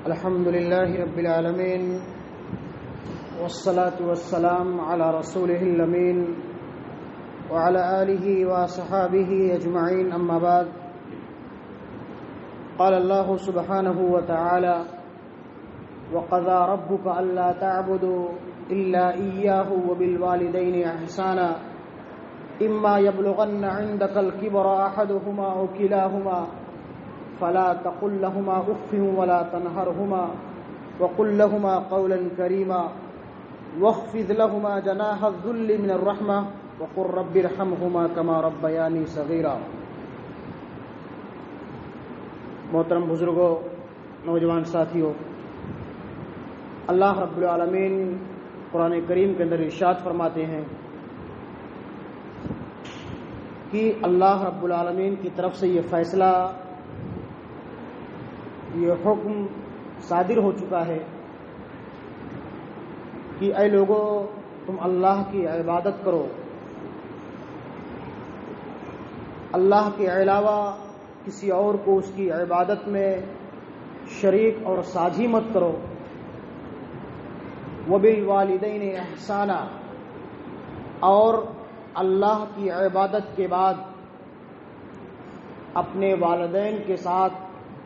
الحمد لله رب العالمين والصلاة والسلام على رسوله الأمين وعلى آله وصحابه أجمعين أما بعد قال الله سبحانه وتعالى وقضى ربك ألا تعبدوا إلا إياه وبالوالدين إحسانا إما يبلغن عندك الكبر أحدهما أو كلاهما فلا تقل لهما اف ولا تنهرهما وقل لهما قولا كريما واخفض لهما جناح الذل من الرحمة وقل رب ارحمهما كما ربياني صغيرا۔ محترم بزرگوں، نوجوان ساتھیوں، اللہ رب العالمین قرآن کریم کے اندر ارشاد فرماتے ہیں کہ اللہ رب العالمین کی طرف سے یہ فیصلہ، یہ حکم صادر ہو چکا ہے کہ اے لوگوں، تم اللہ کی عبادت کرو، اللہ کے علاوہ کسی اور کو اس کی عبادت میں شریک اور ساجھی مت کرو۔ وبالوالدین احسانا، اور اللہ کی عبادت کے بعد اپنے والدین کے ساتھ،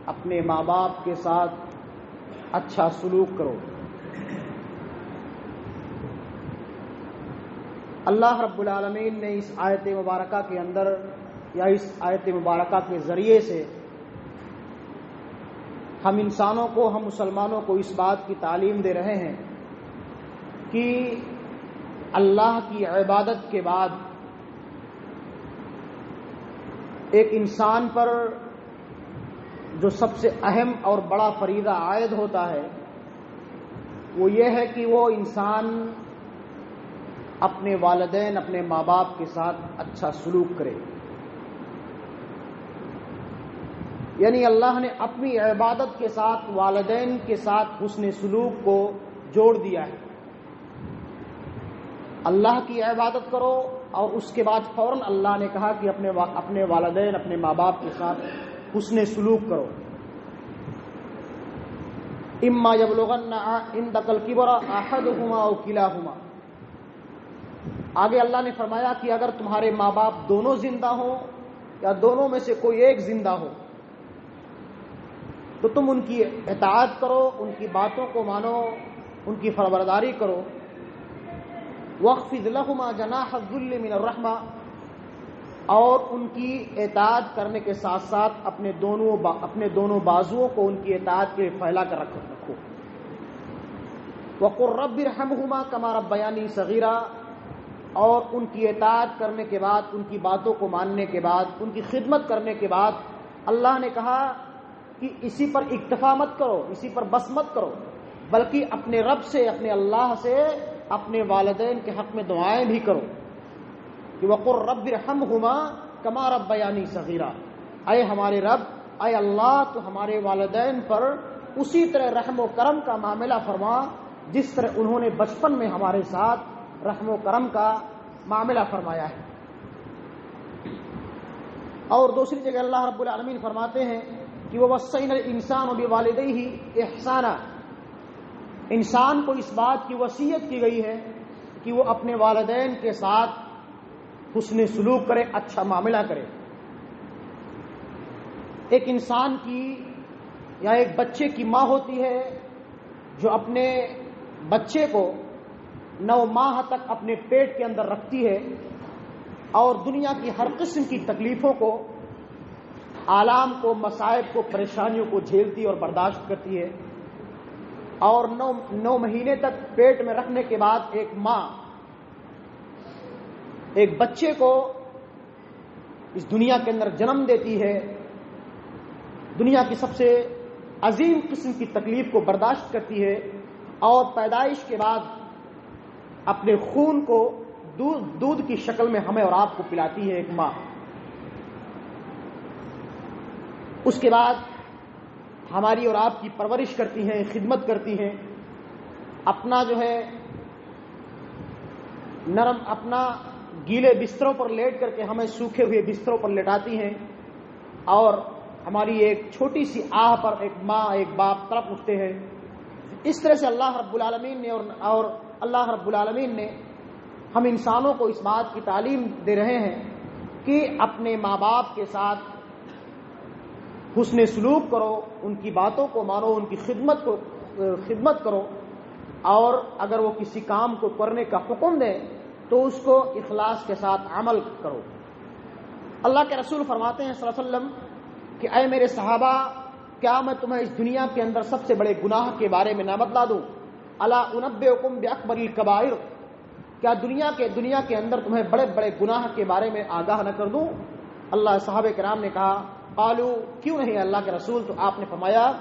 اپنے ماں باپ کے ساتھ اچھا سلوک کرو۔ اللہ رب العالمین نے اس آیت مبارکہ کے اندر، یا اس آیت مبارکہ کے ذریعے سے ہم انسانوں کو، ہم مسلمانوں کو اس بات کی تعلیم دے رہے ہیں کہ اللہ کی عبادت کے بعد ایک انسان پر جو سب سے اہم اور بڑا فریضہ عائد ہوتا ہے وہ یہ ہے کہ وہ انسان اپنے والدین، اپنے ماں باپ کے ساتھ اچھا سلوک کرے۔ یعنی اللہ نے اپنی عبادت کے ساتھ والدین کے ساتھ حسن سلوک کو جوڑ دیا ہے۔ اللہ کی عبادت کرو اور اس کے بعد فوراً اللہ نے کہا کہ اپنے والدین، اپنے ماں باپ کے ساتھ حسن سلوک کرو۔ اما یبلغن عندک الکبر احدہما او کلاہما، آگے اللہ نے فرمایا کہ اگر تمہارے ماں باپ دونوں زندہ ہوں یا دونوں میں سے کوئی ایک زندہ ہو تو تم ان کی اطاعت کرو، ان کی باتوں کو مانو، ان کی فرمانبرداری کرو۔ واخفض لهما جناح الذل من الرحمہ، اور ان کی اطاعت کرنے کے ساتھ ساتھ اپنے دونوں بازوؤں کو ان کی اطاعت کے لیے پھیلا کر رکھو۔ وقل رب ارحمہما کما ربیانی صغیرا، اور ان کی اطاعت کرنے کے بعد، ان کی باتوں کو ماننے کے بعد، ان کی خدمت کرنے کے بعد اللہ نے کہا کہ اسی پر اکتفا مت کرو، اسی پر بس مت کرو، بلکہ اپنے رب سے، اپنے اللہ سے اپنے والدین کے حق میں دعائیں بھی کرو کہ وقل رب ارحمہما کما ربیانی صغیرا، اے ہمارے رب، اے اللہ، تو ہمارے والدین پر اسی طرح رحم و کرم کا معاملہ فرما جس طرح انہوں نے بچپن میں ہمارے ساتھ رحم و کرم کا معاملہ فرمایا ہے۔ اور دوسری جگہ اللہ رب العالمین فرماتے ہیں کہ وَوَصَّيْنَا الْإِنسَانَ بِوَالِدَيْهِ إِحْسَانًا، انسان کو اس بات کی وصیت کی گئی ہے کہ وہ اپنے والدین کے ساتھ حسن سلوک کرے، اچھا معاملہ کرے۔ ایک انسان کی یا ایک بچے کی ماں ہوتی ہے جو اپنے بچے کو 9 ماہ تک اپنے پیٹ کے اندر رکھتی ہے اور دنیا کی ہر قسم کی تکلیفوں کو، آلام کو، مصائب کو، پریشانیوں کو جھیلتی اور برداشت کرتی ہے، اور 9 مہینے تک پیٹ میں رکھنے کے بعد ایک ماں ایک بچے کو اس دنیا کے اندر جنم دیتی ہے، دنیا کی سب سے عظیم قسم کی تکلیف کو برداشت کرتی ہے، اور پیدائش کے بعد اپنے خون کو دودھ کی شکل میں ہمیں اور آپ کو پلاتی ہے ایک ماں۔ اس کے بعد ہماری اور آپ کی پرورش کرتی ہیں، خدمت کرتی ہیں، اپنا جو ہے نرم، اپنا گیلے بستروں پر لیٹ کر کے ہمیں سوکھے ہوئے بستروں پر لٹاتی ہیں، اور ہماری ایک چھوٹی سی آہ پر ایک ماں ایک باپ تڑپ اٹھتے ہیں، اس طرح سے اللہ رب العالمین نے اور اللہ رب العالمین نے ہم انسانوں کو اس بات کی تعلیم دے رہے ہیں کہ اپنے ماں باپ کے ساتھ حسن سلوک کرو، ان کی باتوں کو مانو، ان کی خدمت کرو، اور اگر وہ کسی کام کو کرنے کا حکم دیں تو اس کو اخلاص کے ساتھ عمل کرو۔ اللہ کے رسول فرماتے ہیں صلی اللہ علیہ وسلم کہ اے میرے صحابہ، کیا میں تمہیں اس دنیا کے اندر سب سے بڑے گناہ کے بارے میں نہ بتلا دوں؟ الا انبئکم باکبر الکبائر، کیا دنیا کے اندر تمہیں بڑے بڑے گناہ کے بارے میں آگاہ نہ کر دوں؟ اللہ صحابہ کرام نے کہا قالوا، کیوں نہیں اللہ کے رسول؟ تو آپ نے فرمایا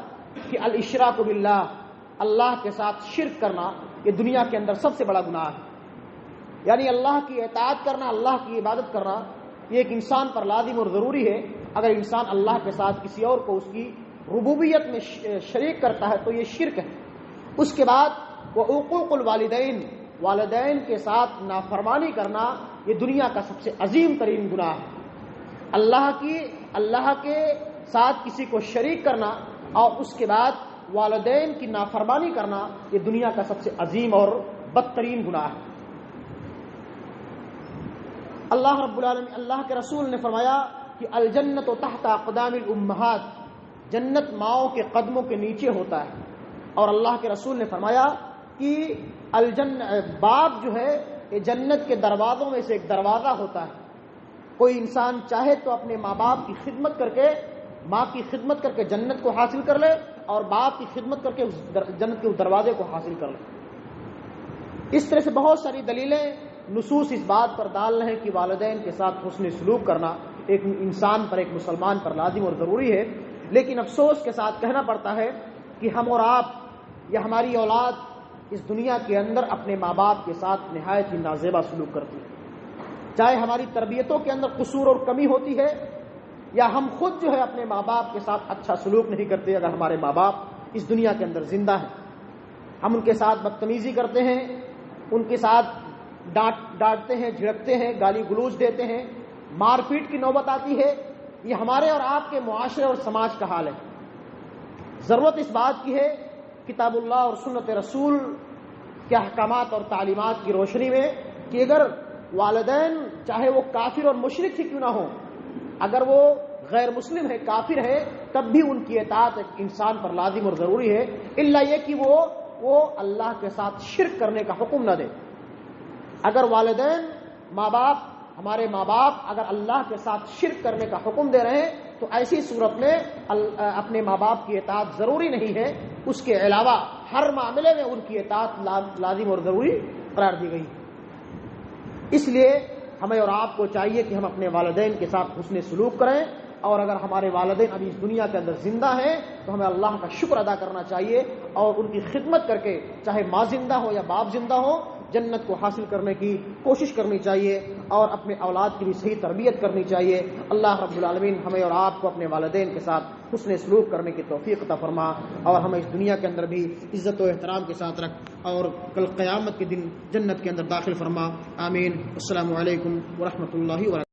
کہ الاشراک باللہ، اللہ کے ساتھ شرک کرنا یہ دنیا کے اندر سب سے بڑا گناہ ہے۔ یعنی اللہ کی اطاعت کرنا، اللہ کی عبادت کرنا، یہ ایک انسان پر لازم اور ضروری ہے۔ اگر انسان اللہ کے ساتھ کسی اور کو اس کی ربوبیت میں شریک کرتا ہے تو یہ شرک ہے۔ اس کے بعد وعقوق الوالدین، والدین کے ساتھ نافرمانی کرنا یہ دنیا کا سب سے عظیم ترین گناہ ہے۔ اللہ کے ساتھ کسی کو شریک کرنا اور اس کے بعد والدین کی نافرمانی کرنا یہ دنیا کا سب سے عظیم اور بدترین گناہ ہے۔ اللہ رب العالمین، اللہ کے رسول نے فرمایا کہ الجنت تحت اقدام الامہات، جنت ماؤں کے قدموں کے نیچے ہوتا ہے۔ اور اللہ کے رسول نے فرمایا کہ باپ جو ہے یہ جنت کے دروازوں میں سے ایک دروازہ ہوتا ہے۔ کوئی انسان چاہے تو اپنے ماں باپ کی خدمت کر کے، ماں کی خدمت کر کے جنت کو حاصل کر لے، اور باپ کی خدمت کر کے اس جنت کے اس دروازے کو حاصل کر لے۔ اس طرح سے بہت ساری دلیلیں، نصوص اس بات پر ڈال رہے ہیں کہ والدین کے ساتھ حسن سلوک کرنا ایک انسان پر، ایک مسلمان پر لازم اور ضروری ہے۔ لیکن افسوس کے ساتھ کہنا پڑتا ہے کہ ہم اور آپ یا ہماری اولاد اس دنیا کے اندر اپنے ماں باپ کے ساتھ نہایت ہی نازیبا سلوک کرتی ہے، چاہے ہماری تربیتوں کے اندر قصور اور کمی ہوتی ہے، یا ہم خود جو ہے اپنے ماں باپ کے ساتھ اچھا سلوک نہیں کرتے۔ اگر ہمارے ماں باپ اس دنیا کے اندر زندہ ہیں، ہم ان کے ساتھ بدتمیزی کرتے ہیں، ان کے ساتھ ڈانٹتے ہیں، جھڑکتے ہیں، گالی گلوچ دیتے ہیں، مار پیٹ کی نوبت آتی ہے، یہ ہمارے اور آپ کے معاشرے اور سماج کا حال ہے۔ ضرورت اس بات کی ہے کتاب اللہ اور سنت رسول کے احکامات اور تعلیمات کی روشنی میں کہ اگر والدین چاہے وہ کافر اور مشرک ہی کیوں نہ ہو، اگر وہ غیر مسلم ہے، کافر ہے، تب بھی ان کی اطاعت ایک انسان پر لازم اور ضروری ہے، الا یہ کہ وہ اللہ کے ساتھ شرک کرنے کا حکم نہ دے۔ اگر والدین، ہمارے ماں باپ اگر اللہ کے ساتھ شرک کرنے کا حکم دے رہے ہیں تو ایسی صورت میں اپنے ماں باپ کی اطاعت ضروری نہیں ہے، اس کے علاوہ ہر معاملے میں ان کی اطاعت لازم اور ضروری قرار دی گئی۔ اس لیے ہمیں اور آپ کو چاہیے کہ ہم اپنے والدین کے ساتھ حسن سلوک کریں، اور اگر ہمارے والدین ابھی اس دنیا کے اندر زندہ ہیں تو ہمیں اللہ کا شکر ادا کرنا چاہیے اور ان کی خدمت کر کے، چاہے ماں زندہ ہو یا باپ زندہ ہو، جنت کو حاصل کرنے کی کوشش کرنی چاہیے اور اپنے اولاد کی بھی صحیح تربیت کرنی چاہیے۔ اللہ رب العالمین ہمیں اور آپ کو اپنے والدین کے ساتھ حسن سلوک کرنے کی توفیق عطا فرما، اور ہمیں اس دنیا کے اندر بھی عزت و احترام کے ساتھ رکھ، اور کل قیامت کے دن جنت کے اندر داخل فرما۔ آمین۔ السلام علیکم ورحمۃ اللہ وبرکاتہ۔